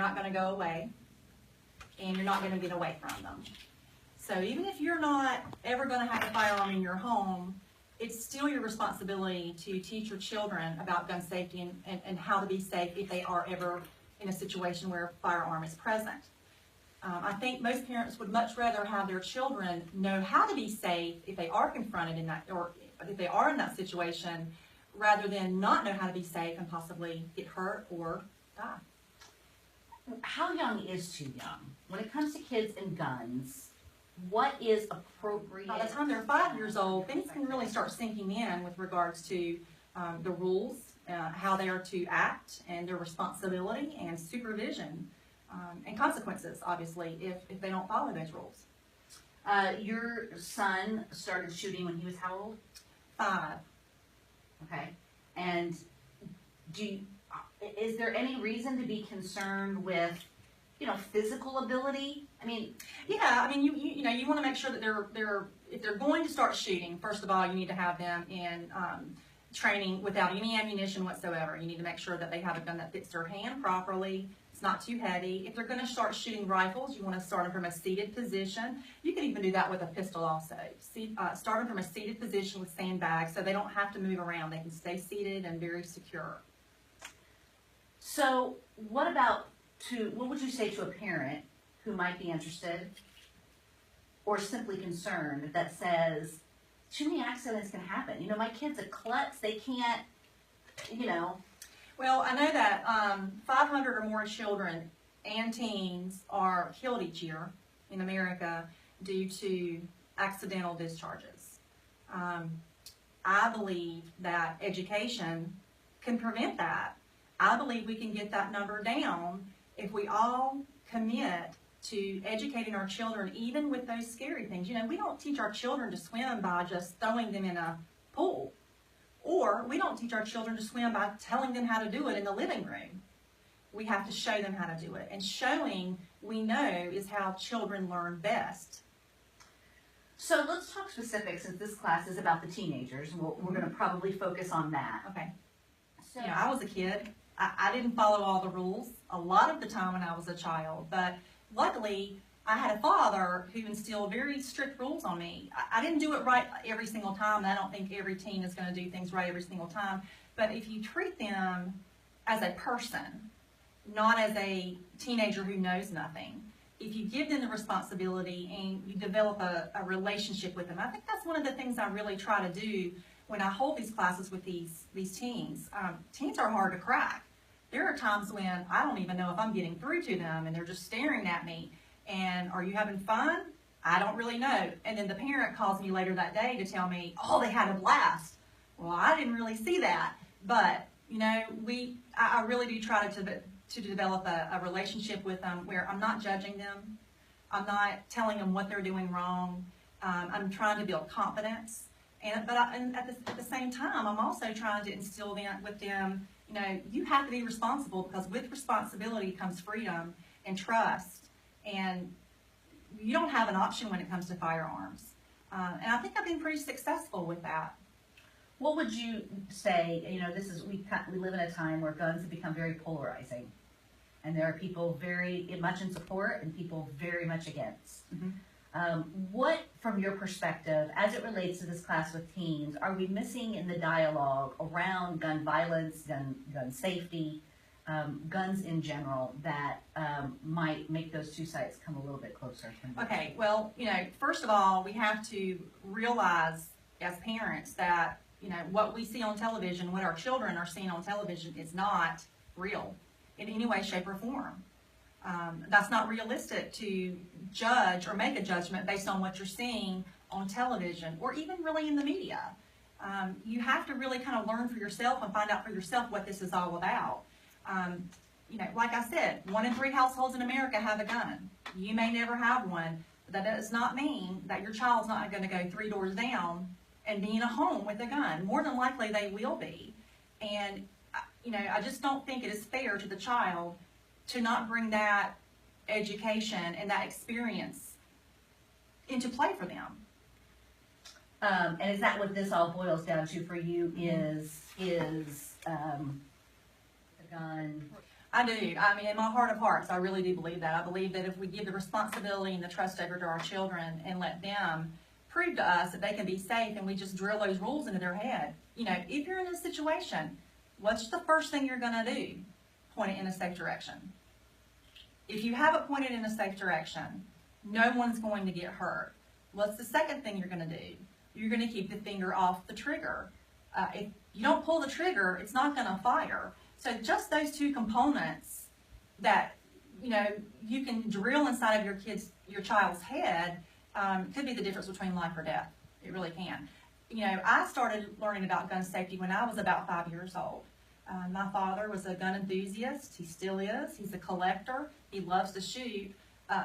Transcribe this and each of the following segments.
not going to go away, and you're not going to get away from them. So even if you're not ever going to have a firearm in your home, it's still your responsibility to teach your children about gun safety and how to be safe if they are ever in a situation where a firearm is present. I think most parents would much rather have their children know how to be safe if they are confronted in that, or if they are in that situation, rather than not know how to be safe and possibly get hurt or die. How young is too young? When it comes to kids and guns, what is appropriate? By the time they're 5 years old, things can really start sinking in with regards to the rules, how they are to act, and their responsibility and supervision, and consequences, obviously, if they don't follow those rules. Your son started shooting when he was how old? 5. Okay. And is there any reason to be concerned with, physical ability? I mean, yeah. I mean, you want to make sure that if they're going to start shooting, first of all, you need to have them in training without any ammunition whatsoever. You need to make sure that they have a gun that fits their hand properly. It's not too heavy. If they're going to start shooting rifles, you want to start them from a seated position. You can even do that with a pistol also. Start them from a seated position with sandbags so they don't have to move around. They can stay seated and very secure. So what would you say to a parent who might be interested or simply concerned that says, too many accidents can happen? My kid's a klutz. They can't, Well, I know that 500 or more children and teens are killed each year in America due to accidental discharges. I believe that education can prevent that. I believe we can get that number down if we all commit to educating our children, even with those scary things. We don't teach our children to swim by just throwing them in a pool. Or we don't teach our children to swim by telling them how to do it in the living room. We have to show them how to do it. And showing, we know, is how children learn best. So let's talk specifics, since this class is about the teenagers. We're going to probably focus on that. Okay. So I was a kid. I didn't follow all the rules a lot of the time when I was a child. But luckily, I had a father who instilled very strict rules on me. I didn't do it right every single time, and I don't think every teen is going to do things right every single time. But if you treat them as a person, not as a teenager who knows nothing, if you give them the responsibility and you develop a relationship with them, I think that's one of the things I really try to do when I hold these classes with these teens. Teens are hard to crack. There are times when I don't even know if I'm getting through to them, and they're just staring at me. And are you having fun? I don't really know. And then the parent calls me later that day to tell me, oh, they had a blast. Well, I didn't really see that. But, I really do try to develop a relationship with them where I'm not judging them. I'm not telling them what they're doing wrong. I'm trying to build confidence. But at the same time, I'm also trying to instill with them, you have to be responsible, because with responsibility comes freedom and trust. And you don't have an option when it comes to firearms. And I think I've been pretty successful with that. What would you say, we live in a time where guns have become very polarizing. And there are people very much in support and people very much against. Mm-hmm. What, from your perspective, as it relates to this class with teens, are we missing in the dialogue around gun violence, gun safety, guns in general, that might make those two sides come a little bit closer? Okay, well, first of all, we have to realize as parents that, what we see on television, what our children are seeing on television is not real in any way, shape, or form. That's not realistic to judge or make a judgment based on what you're seeing on television or even really in the media. You have to really kind of learn for yourself and find out for yourself what this is all about. Like I said, 1 in 3 households in America have a gun. You may never have one, but that does not mean that your child's not going to go 3 doors down and be in a home with a gun. More than likely they will be. And, I just don't think it is fair to the child to not bring that education and that experience into play for them. And is that what this all boils down to for you, is the gun? I do. I mean, in my heart of hearts, I really do believe that. I believe that if we give the responsibility and the trust over to our children and let them prove to us that they can be safe, and we just drill those rules into their head. You know, if you're in a situation, what's the first thing you're going to do? Point it in a safe direction. If you have it pointed in a safe direction, no one's going to get hurt. What's the second thing you're going to do? You're going to keep the finger off the trigger. If you don't pull the trigger, it's not going to fire. So just those two components that, you know, you can drill inside of your child's head could be the difference between life or death. It really can. You know, I started learning about gun safety when I was about 5 years old. My father was a gun enthusiast. He still is. He's a collector. He loves to shoot.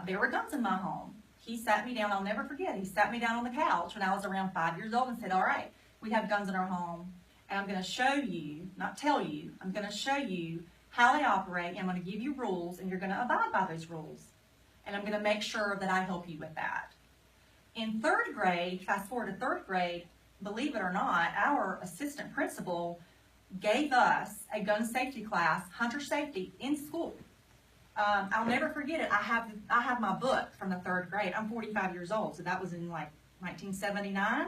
There were guns in my home. He sat me down. I'll never forget. He sat me down on the couch when I was around 5 years old and said, all right, we have guns in our home, and I'm going to show you, not tell you, I'm going to show you how they operate, and I'm going to give you rules, and you're going to abide by those rules. And I'm going to make sure that I help you with that. In third grade, fast forward to third grade, believe it or not, our assistant principal gave us a gun safety class, hunter safety, in school. I'll never forget it. I have my book from the third grade. I'm 45 years old, so that was in like 1979.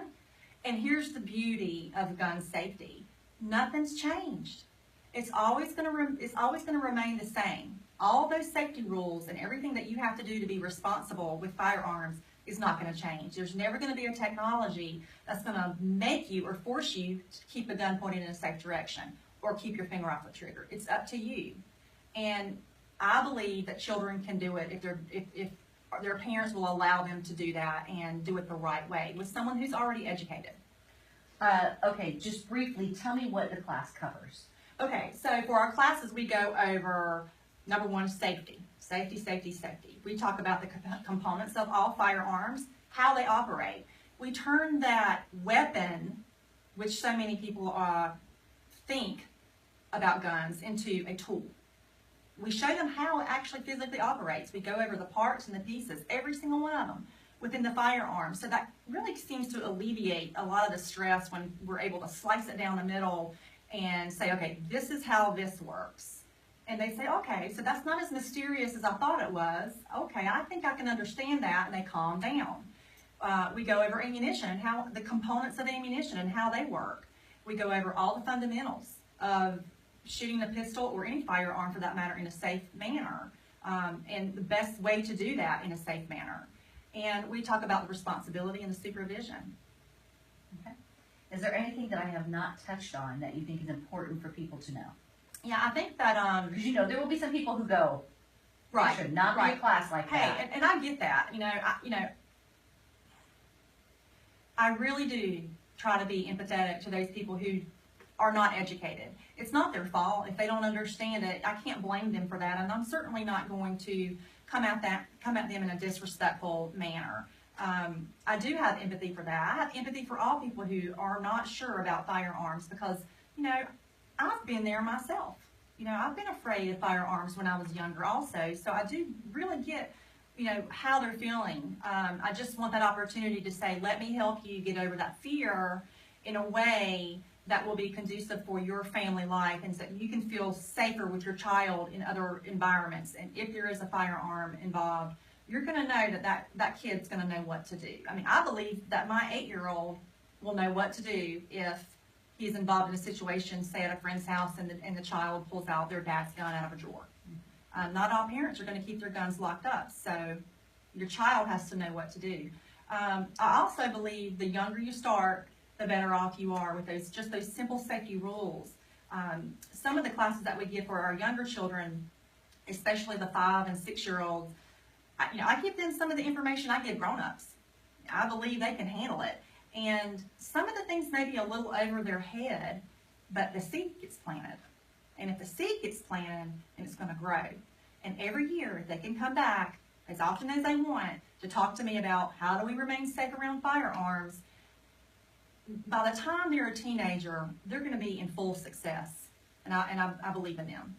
And here's the beauty of gun safety. Nothing's changed. It's always going to remain the same. All those safety rules and everything that you have to do to be responsible with firearms is not going to change. There's never going to be a technology that's going to make you or force you to keep a gun pointed in a safe direction or keep your finger off the trigger. It's up to you. And I believe that children can do it if their parents will allow them to do that and do it the right way with someone who's already educated. Okay, just briefly, tell me what the class covers. Okay, so for our classes, we go over, number one, safety. Safety, safety, safety. We talk about the components of all firearms, how they operate. We turn that weapon, which so many people think about guns, into a tool. We show them how it actually physically operates. We go over the parts and the pieces, every single one of them, within the firearm. So that really seems to alleviate a lot of the stress when we're able to slice it down the middle and say, okay, this is how this works. And they say, okay, so that's not as mysterious as I thought it was. Okay, I think I can understand that, and they calm down. We go over ammunition, how the components of ammunition and how they work. We go over all the fundamentals of shooting a pistol or any firearm for that matter in a safe manner, and the best way to do that in a safe manner. And we talk about the responsibility and the supervision. Okay. Is there anything that I have not touched on that you think is important for people to know? Yeah, I think that because you know there will be some people who go, right, should not be a class like that. Hey, and I get that. I really do try to be empathetic to those people who are not educated. It's not their fault if they don't understand it. I can't blame them for that, and I'm certainly not going to come at them in a disrespectful manner. I do have empathy for that. I have empathy for all people who are not sure about firearms because, you know, I've been there myself. You know, I've been afraid of firearms when I was younger also, so I do really get, you know, how they're feeling. I just want that opportunity to say, let me help you get over that fear in a way that will be conducive for your family life and so you can feel safer with your child in other environments. And if there is a firearm involved, you're going to know that kid's going to know what to do. I mean, I believe that my 8-year-old will know what to do if he's involved in a situation, say at a friend's house, and the child pulls out their dad's gun out of a drawer. Not all parents are going to keep their guns locked up, so your child has to know what to do. I also believe the younger you start, the better off you are with those simple safety rules. Some of the classes that we give for our younger children, especially the 5- and 6-year-olds, I give them some of the information I give grown-ups. I believe they can handle it. And some of the things may be a little over their head, but the seed gets planted. And if the seed gets planted, then it's going to grow. And every year, if they can come back as often as they want to talk to me about how do we remain safe around firearms, by the time they're a teenager, they're going to be in full success. And I believe in them.